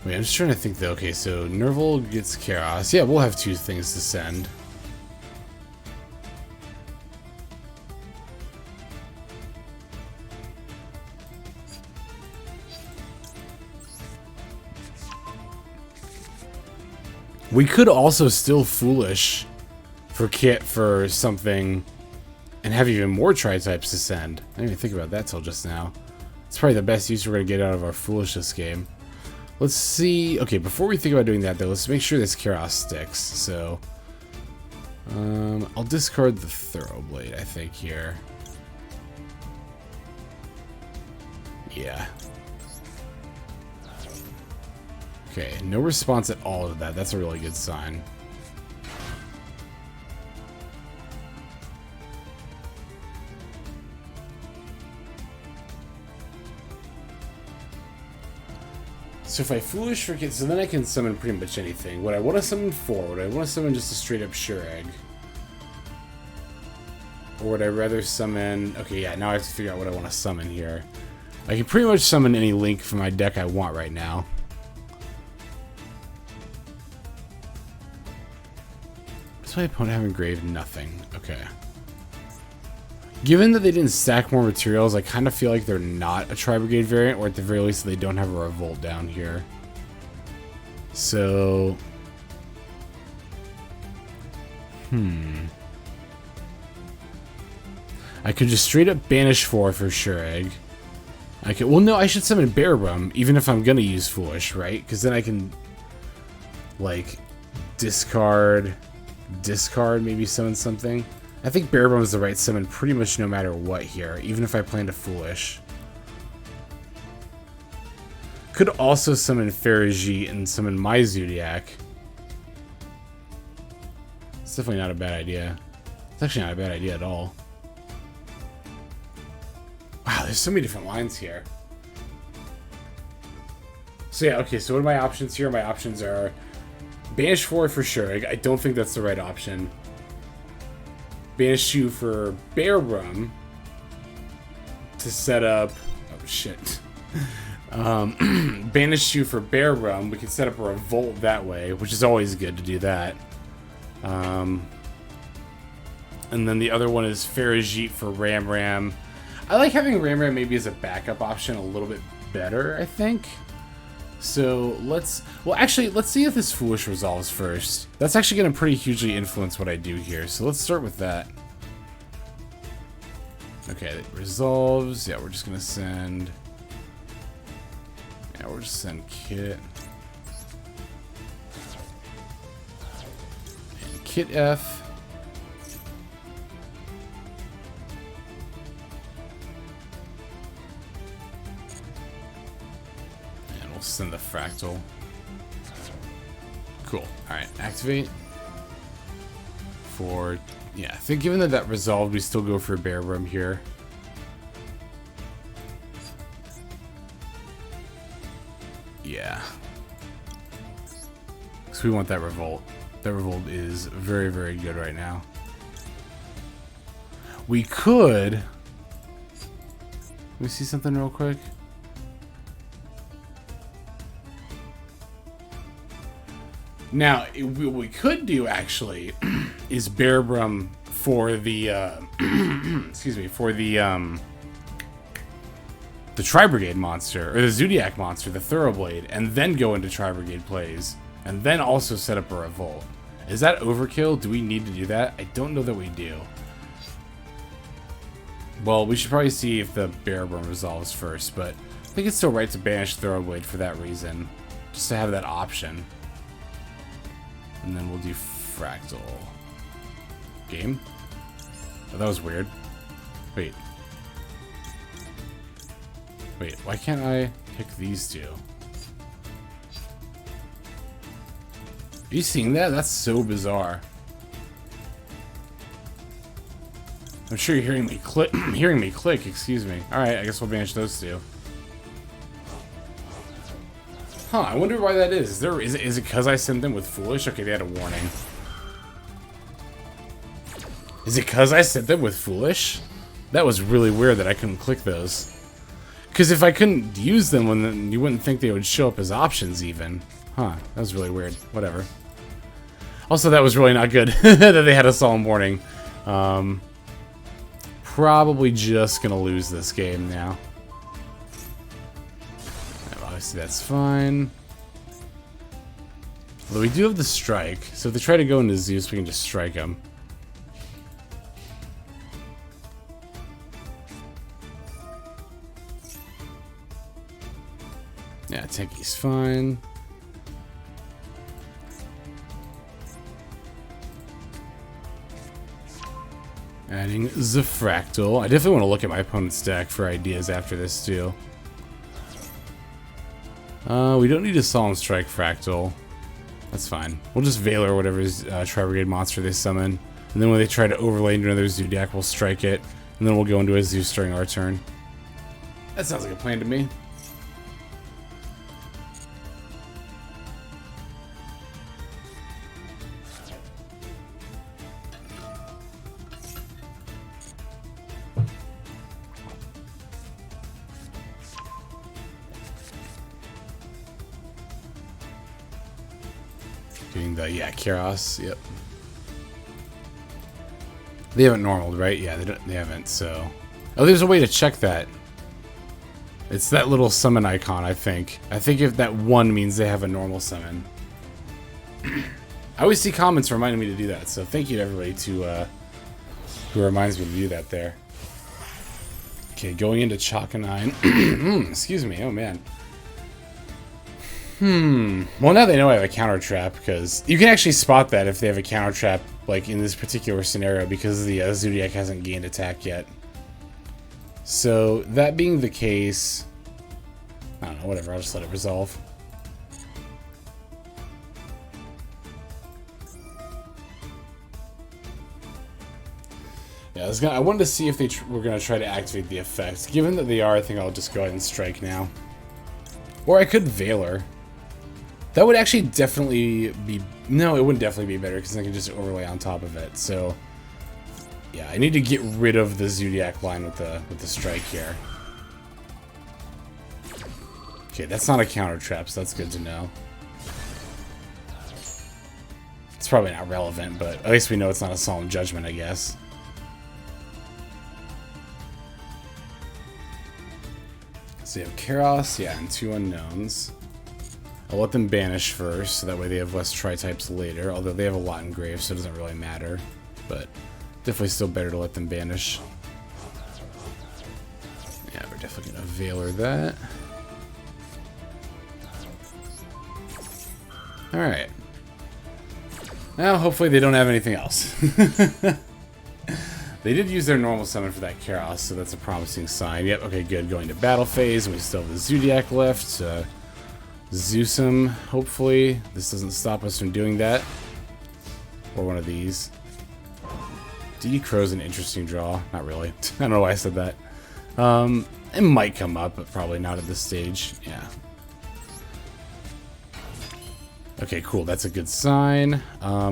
Wait, I'm just trying to think though. Okay, so Nervall gets Kerass. Yeah, we'll have 2 things to send. We could also still Foolish for Kitt for something and have even more Tri-types to send. I didn't even think about that till just now. It's probably the best use we're going to get out of our Foolish this game. Let's see. Okay, before we think about doing that, though, let's make sure this Kerass sticks. So, I'll discard the Thoroughblade, I think, here. Yeah. Okay, no response at all to that. That's a really good sign. So if I Foolish for Kitt, so then I can summon pretty much anything. Would I want to summon 4? Would I want to summon just a straight up Sure Egg? Or would I rather summon... Okay, yeah, now I have to figure out what I want to summon here. I can pretty much summon any Link from my deck I want right now. Does my opponent have engraved? Nothing. Okay. Given that they didn't stack more materials, I kind of feel like they're not a Tri-Brigade variant, or at the very least they don't have a Revolt down here. So... I could just straight up banish 4 for Sure Egg. I could... Well, no, I should summon Bearbum, even if I'm gonna use Foolish, right? Because then I can... like... discard, maybe summon something. I think Bearbum is the right summon pretty much no matter what here, even if I plan to Foolish. Could also summon Farigite and summon my Zoodiac. It's definitely not a bad idea. It's actually not a bad idea at all. Wow, there's so many different lines here. So yeah, okay, so what are my options here? My options are Banish 4 for sure. I don't think that's the right option. Banish 2 for Bear Rum to set up... Oh, shit. Banish 2 for Bear Rum. We can set up a Revolt that way, which is always good to do that. And then the other one is Farajit for Ramram. I like having Ramram maybe as a backup option a little bit better, I think. So let's see if this Foolish resolves first. That's actually going to pretty hugely influence what I do here. So let's start with that. Okay, it resolves. Yeah, we're just going to send... Yeah, we'll just send Kitt. And Kitt F. And we'll send the Fraktall. Cool. Alright, activate. For... Yeah, I think given that that resolved, we still go for a Bear Rum here. Yeah. Because we want that Revolt. That Revolt is very, very good right now. We could... Let me see something real quick. Now, what we could do, actually, is Bear Rum for the, excuse me, for the Tri-Brigade monster, or the Zoodiac monster, the Thoroughblade, and then go into Tri-Brigade plays, and then also set up a Revolt. Is that overkill? Do we need to do that? I don't know that we do. Well, we should probably see if the Bear Rum resolves first, but I think it's still right to banish Thoroughblade for that reason, just to have that option. And then we'll do Fraktall. Game? Oh, that was weird. Wait. Wait, why can't I pick these two? Are you seeing that? That's so bizarre. I'm sure you're hearing me click. Hearing me click. Excuse me. All right, I guess we'll banish those two. Huh? I wonder why that is. Is it because I sent them with Foolish? Okay, they had a warning. Is it because I sent them with Foolish? That was really weird that I couldn't click those. Because if I couldn't use them, then you wouldn't think they would show up as options even. Huh? That was really weird. Whatever. Also, that was really not good that they had a solemn warning. Probably just gonna lose this game now. Obviously, that's fine. Although we do have the strike, so if they try to go into Zeus, we can just strike them. Yeah, Tenki's fine. Adding the Fraktall. I definitely want to look at my opponent's deck for ideas after this too. We don't need a Solemn Strike Fraktall. That's fine. We'll just Valor whatever Tri-Brigade monster they summon. And then when they try to overlay into another Zoodiac, we'll strike it. And then we'll go into a Zeus during our turn. That sounds like a plan to me. Doing the, yeah, Kerass, yep. They haven't normaled, right? Yeah, they haven't, so... Oh, there's a way to check that. It's that little summon icon, I think. I think if that one means they have a normal summon. I always see comments reminding me to do that, so thank you to everybody who reminds me to do that there. Okay, going into Chakanine. Excuse me, oh man. Well, now they know I have a counter trap, because you can actually spot that if they have a counter trap, like in this particular scenario, because the Zoodiac hasn't gained attack yet. So, that being the case, I don't know, whatever, I'll just let it resolve. Yeah, I wanted to see if they were going to try to activate the effects. Given that they are, I think I'll just go ahead and strike now. Or I could Valor. That would actually definitely be... No, it wouldn't definitely be better because I can just overlay on top of it. So, yeah, I need to get rid of the Zoodiac line with the strike here. Okay, that's not a counter trap, so that's good to know. It's probably not relevant, but at least we know it's not a solemn judgment, I guess. So you have Kerass, yeah, and 2 unknowns. I'll let them banish first, so that way they have less tri-types later, although they have a lot engraved, so it doesn't really matter. But definitely still better to let them banish. Yeah, we're definitely going to Veiler that. Alright. Now, hopefully they don't have anything else. They did use their normal summon for that Kerass, so that's a promising sign. Yep, okay, good. Going to battle phase, and we still have the Zoodiac left. Zeus him, hopefully. This doesn't stop us from doing that. Or one of these. DD Crow's an interesting draw. Not really. I don't know why I said that. It might come up, but probably not at this stage. Yeah. Okay, cool. That's a good sign.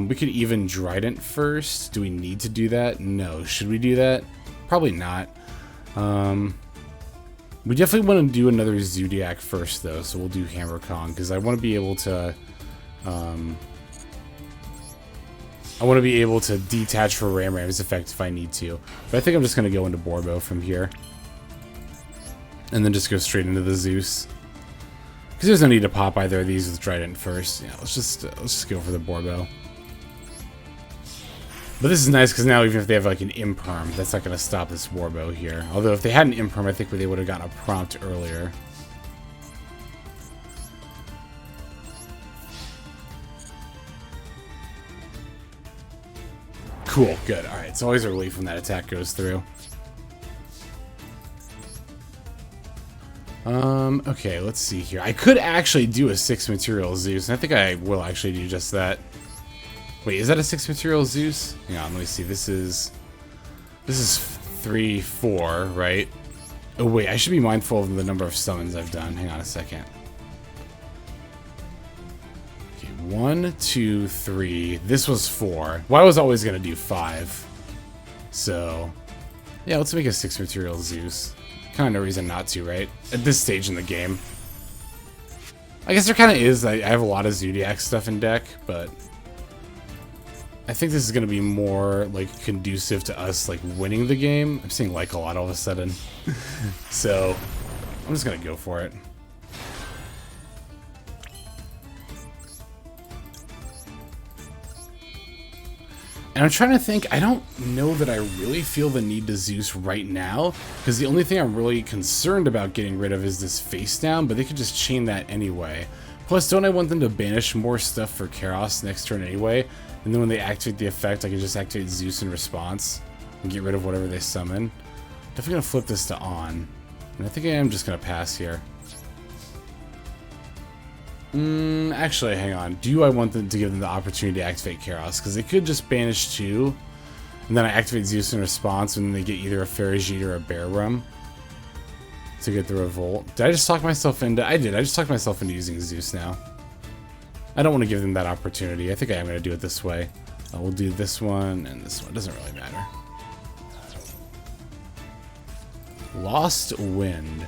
We could even Trident first. Do we need to do that? No. Should we do that? Probably not. We definitely want to do another Zoodiac first, though, so we'll do Hammer Kong, because I want to be able to... I want to be able to detach for Ramram's effect if I need to. But I think I'm just going to go into Borbo from here. And then just go straight into the Zeus. Because there's no need to pop either of these with Trident first. Yeah, let's just go for the Borbo. But this is nice because now even if they have like an Imperm, that's not going to stop this Borbo here. Although if they had an Imperm, I think they would have gotten a prompt earlier. Cool, good. Alright, it's always a relief when that attack goes through. Okay, let's see here. I could actually do a 6 material Zeus, and I think I will actually do just that. Wait, is that a 6 material Zeus? Hang on, let me see. This is 3, 4, right? Oh wait, I should be mindful of the number of summons I've done. Hang on a second. Okay, 1, 2, 3. This was 4. Well, I was always gonna do 5. So, yeah, let's make a 6 material Zeus. Kind of no reason not to, right? At this stage in the game. I guess there kind of is. I have a lot of Zoodiac stuff in deck, but I think this is going to be more, like, conducive to us, like, winning the game. I'm saying like a lot all of a sudden. So, I'm just going to go for it. And I'm trying to think, I don't know that I really feel the need to Zeus right now, because the only thing I'm really concerned about getting rid of is this face down, but they could just chain that anyway. Plus, don't I want them to banish more stuff for Kerass next turn anyway? And then when they activate the effect, I can just activate Zeus in response and get rid of whatever they summon. Definitely gonna flip this to on. And I think I am just gonna pass here. Actually, hang on. Do I want them to give them the opportunity to activate Kerass? Because they could just banish 2, and then I activate Zeus in response, and then they get either a Farigite or a Bear Rum to get the Revolt. Did I just talk myself into... I did. I just talked myself into using Zeus now. I don't want to give them that opportunity. I think I am going to do it this way. We'll do this one and this one. Doesn't really matter. Lost Wind.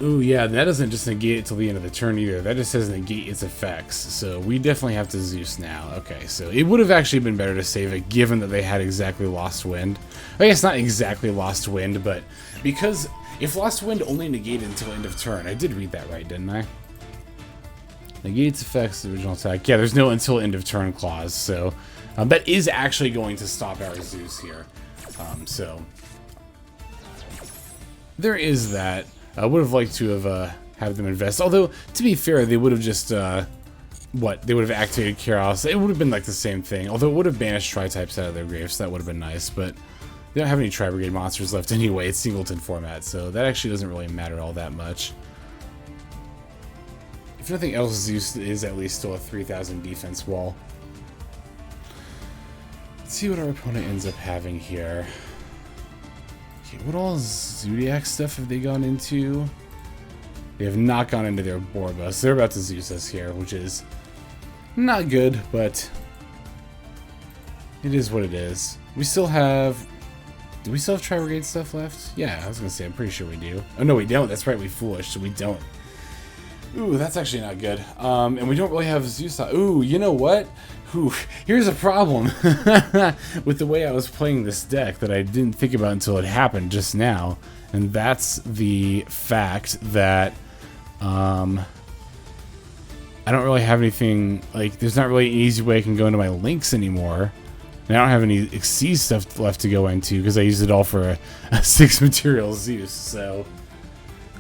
Ooh, yeah, that doesn't just negate it till the end of the turn either. That just says negate its effects. So we definitely have to Zeus now. Okay, so it would have actually been better to save it given that they had exactly Lost Wind. I guess not exactly Lost Wind, but because if Lost Wind only negated until end of turn, I did read that right, didn't I? Negates effects, the original attack. Yeah, there's no until end of turn clause, so that is actually going to stop our Zeus here. So there is that. I would have liked to have them invest. Although, to be fair, they would have just, They would have activated Kerass. It would have been like the same thing. Although it would have banished Tri-types out of their graves, so that would have been nice. But they don't have any Tri-Brigade monsters left anyway. It's singleton format, so that actually doesn't really matter all that much. If nothing else, Zeus is at least still a 3,000 defense wall. Let's see what our opponent ends up having here. Okay, what all Zoodiac stuff have they gone into? They have not gone into their Borba, so they're about to Zeus us here, which is not good, but it is what it is. We still have... Do we still have Tri-Brigade stuff left? Yeah, I was gonna say, I'm pretty sure we do. Oh no, we don't. That's right, we foolish, so we don't. Ooh, that's actually not good. And we don't really have Zeus. Ooh, you know what? Ooh, here's a problem with the way I was playing this deck that I didn't think about until it happened just now. And that's the fact that I don't really have anything, like, there's not really an easy way I can go into my links anymore. And I don't have any Xyz stuff left to go into because I used it all for a 6 material Zeus, so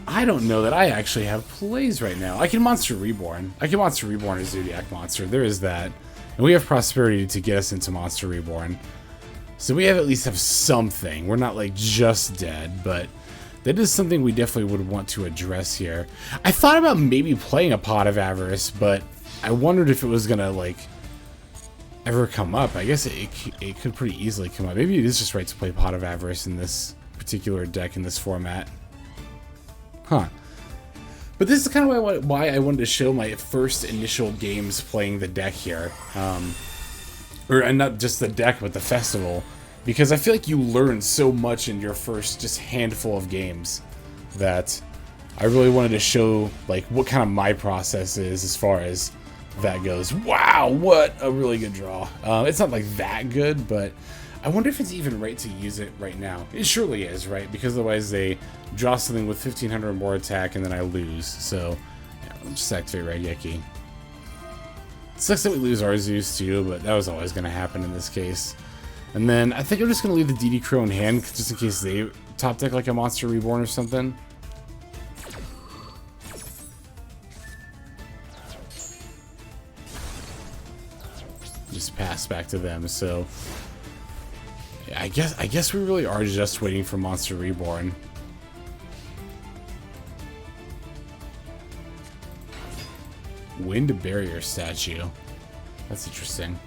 I don't know that I actually have plays right now. I can Monster Reborn. I can Monster Reborn a Zoodiac monster. There is that. And we have Prosperity to get us into Monster Reborn. So we at least have something. We're not, like, just dead, but that is something we definitely would want to address here. I thought about maybe playing a Pot of Avarice, but I wondered if it was going to, like, ever come up. I guess it could pretty easily come up. Maybe it is just right to play Pot of Avarice in this particular deck in this format. Huh. But this is kind of why I wanted to show my first initial games playing the deck here. Or not just the deck, but the festival. Because I feel like you learn so much in your first just handful of games that I really wanted to show like what kind of my process is as far as that goes. Wow, what a really good draw. It's not like that good, but I wonder if it's even right to use it right now. It surely is, right? Because otherwise they draw something with 1500 more attack and then I lose. So, yeah, I'll just activate Raigeki. It sucks that we lose our Zeus too, but that was always going to happen in this case. And then I think I'm just going to leave the DD Crow in hand just in case they top deck like a Monster Reborn or something. Just pass back to them, so I guess we really are just waiting for Monster Reborn. Wind Barrier Statue. That's interesting.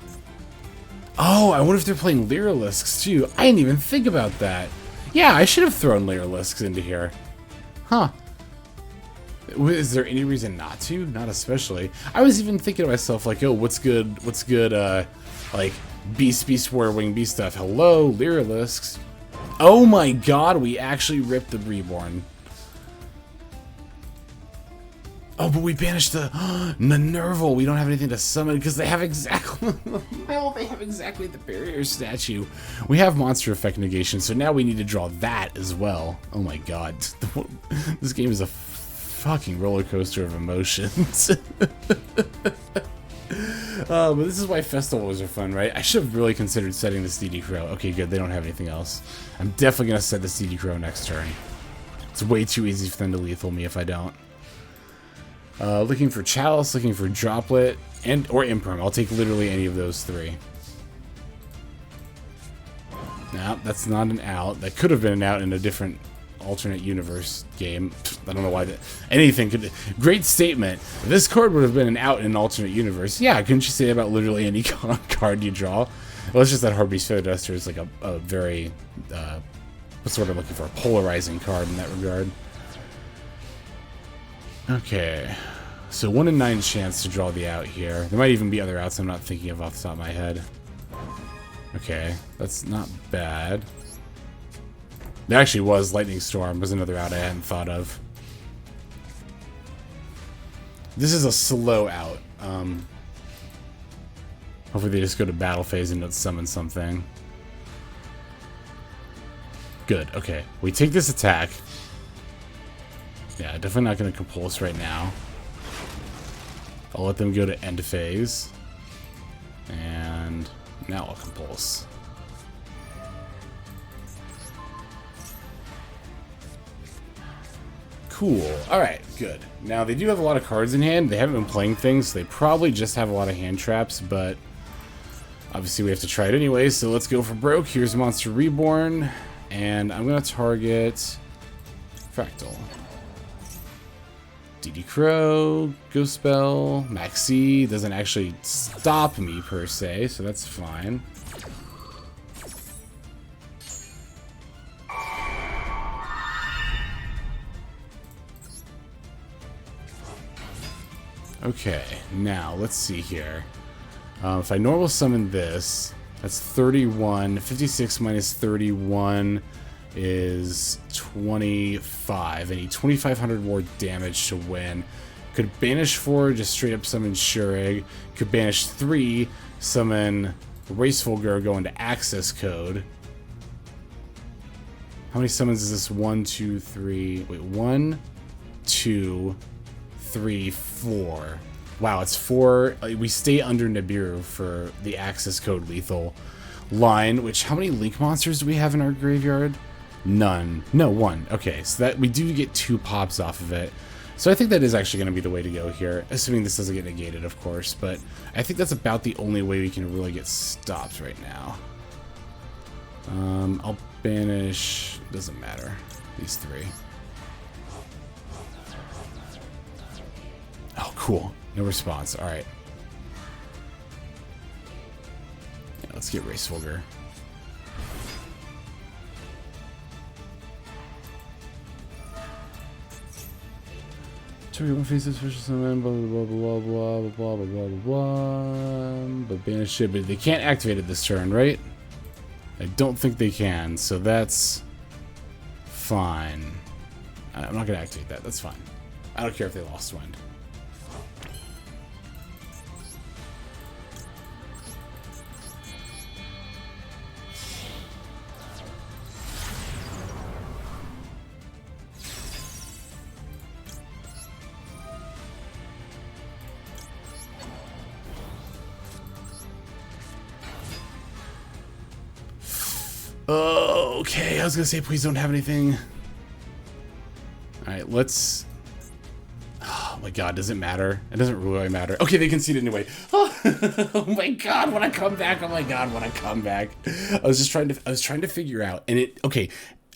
Oh, I wonder if they're playing Lyrilisks too. I didn't even think about that. Yeah, I should have thrown Lyrilisks into here. Huh. Is there any reason not to? Not especially. I was even thinking to myself, like, oh, what's good, like, Beast, Warrior Wing Beast stuff. Hello, Lyrilisks. Oh my god, we actually ripped the Reborn. Oh, but we banished the Nervall. We don't have anything to summon because they have exactly well, they have exactly the barrier statue. We have monster effect negation, so now we need to draw that as well. Oh my god, this game is a fucking roller coaster of emotions. But this is why festivals are fun, right? I should have really considered setting this DD Crow. Okay, good. They don't have anything else. I'm definitely gonna set this DD Crow next turn. It's way too easy for them to lethal me if I don't. Looking for Chalice, looking for Droplet, or Imperm. I'll take literally any of those three. No, that's not an out. That could have been an out in a different alternate universe game. I don't know why that anything could. Great statement. This card would have been an out in an alternate universe. Yeah, couldn't you say about literally any card you draw? Well, it's just that Harpie's Feather Duster is like a very what's the word I'm looking for? A polarizing card in that regard. Okay, so 1 in 9 chance to draw the out here. There might even be other outs I'm not thinking of off the top of my head. Okay, that's not bad. There actually was Lightning Storm, was another out I hadn't thought of. This is a slow out. Hopefully they just go to battle phase and don't summon something. Good, okay. We take this attack. Yeah, definitely not going to compulse right now. I'll let them go to end phase. And now I'll compulse. Cool. Alright, good. Now, they do have a lot of cards in hand. They haven't been playing things, so they probably just have a lot of hand traps, but obviously we have to try it anyway, so let's go for broke. Here's Monster Reborn, and I'm going to target Fraktall. DD Crow, Ghost Belle, Maxx doesn't actually stop me per se, so that's fine. Okay, now let's see here. If I normal summon this, that's 31. 56 minus 31 is 25. I need 2,500 more damage to win. Could banish 4, just straight up summon Shurig. Could banish 3, summon Raceful Girl, go into access code. How many summons is this? 1, 2, 3. Wait, 1, 2, 3, 4. Wow, it's 4. We stay under Nibiru for the access code lethal line, which, how many link monsters do we have in our graveyard? None. No, 1. Okay, so that we do get 2 pops off of it. So I think that is actually going to be the way to go here, assuming this doesn't get negated, of course, but I think that's about the only way we can really get stopped right now. I'll banish, doesn't matter, these 3. Oh, cool. No response. All right. Yeah, let's get Racefulger. One faces special summon, blah blah blah blah blah blah blah blah. But banish it, but they can't activate it this turn, right? I don't think they can, so that's fine. I'm not gonna activate that. That's fine. I don't care if they lost wind. Okay, I was gonna say please don't have anything. Alright, let's... Oh my god, does it matter? It doesn't really matter. Okay, they conceded anyway. Oh my god, when I come back, oh my god, when I come back. I was trying to figure out, and okay,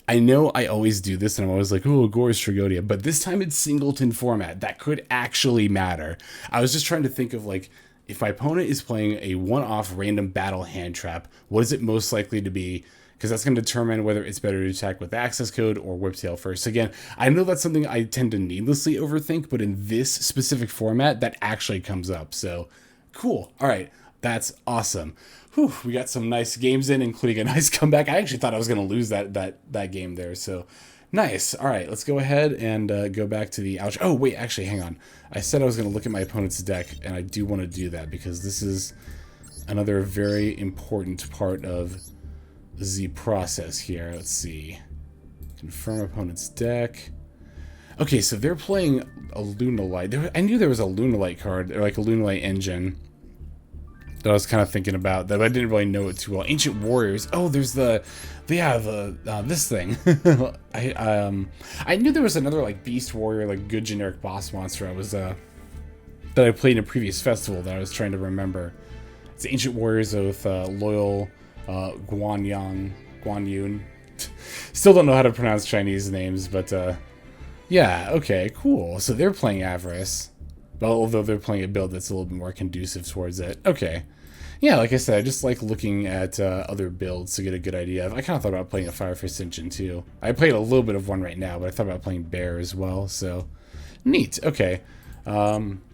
I know I always do this, and I'm always like, oh, Gore's Tragodia, but this time it's singleton format. That could actually matter. I was just trying to think of, like, if my opponent is playing a one-off random battle hand trap, what is it most likely to be? Because that's going to determine whether it's better to attack with access code or Whiptail first. Again, I know that's something I tend to needlessly overthink, but in this specific format, that actually comes up. So, cool. All right, that's awesome. Whew, we got some nice games in, including a nice comeback. I actually thought I was going to lose that game there, so nice. All right, let's go ahead and go back to the outro. Oh, wait, actually, hang on. I said I was going to look at my opponent's deck, and I do want to do that because this is another very important part of the process here. Let's see. Confirm opponent's deck. Okay, so they're playing a Lunalight. I knew there was a Lunalight card, or like a Lunalight engine that I was kind of thinking about, that I didn't really know it too well. Ancient Warriors. Oh, there's this thing. I knew there was another like Beast Warrior, like good generic boss monster that I played in a previous festival that I was trying to remember. It's Ancient Warriors with Loyal Guan Yun. Still don't know how to pronounce Chinese names, but yeah, okay, cool. So they're playing Avarice, well, although they're playing a build that's a little bit more conducive towards it. Okay. Yeah, like I said, I just like looking at other builds to get a good idea of. I kind of thought about playing a Firefist engine too. I played a little bit of one right now, but I thought about playing Bear as well, so neat. Okay.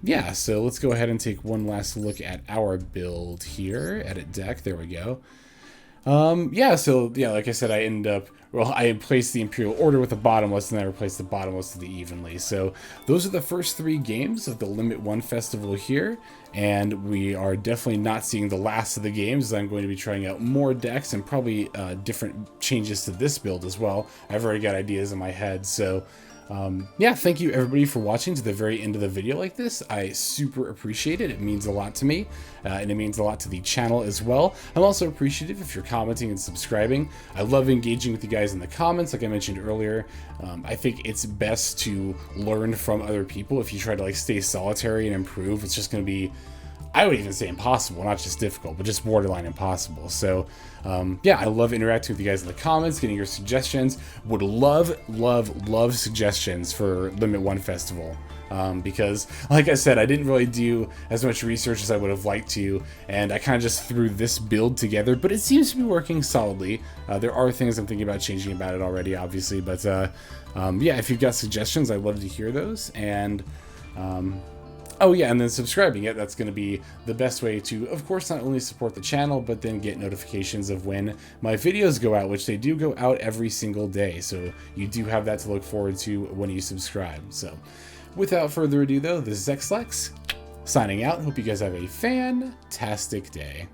Yeah, so let's go ahead and take one last look at our build here. Edit deck, there we go. Yeah, so, yeah, like I said, I placed the Imperial Order with the bottomless, and I replaced the bottomless with the evenly. So, those are the first 3 games of the Limit 1 Festival here, and we are definitely not seeing the last of the games. I'm going to be trying out more decks, and probably, different changes to this build as well. I've already got ideas in my head, so... yeah, thank you everybody for watching to the very end of the video like this. I super appreciate it. It means a lot to me, and it means a lot to the channel as well. I'm also appreciative if you're commenting and subscribing. I love engaging with you guys in the comments, like I mentioned earlier. I think it's best to learn from other people. If you try to like stay solitary and improve, it's just going to be, I would even say impossible, not just difficult, but just borderline impossible. So, yeah, I love interacting with you guys in the comments, getting your suggestions. Would love, love, love suggestions for Limit 1 Festival. Because, like I said, I didn't really do as much research as I would have liked to, and I kind of just threw this build together, but it seems to be working solidly. There are things I'm thinking about changing about it already, obviously, but, yeah, if you've got suggestions, I'd love to hear those, and... Oh yeah, and then subscribing it, that's going to be the best way to, of course, not only support the channel, but then get notifications of when my videos go out, which they do go out every single day. So you do have that to look forward to when you subscribe. So without further ado though, this is XLex signing out. Hope you guys have a fantastic day.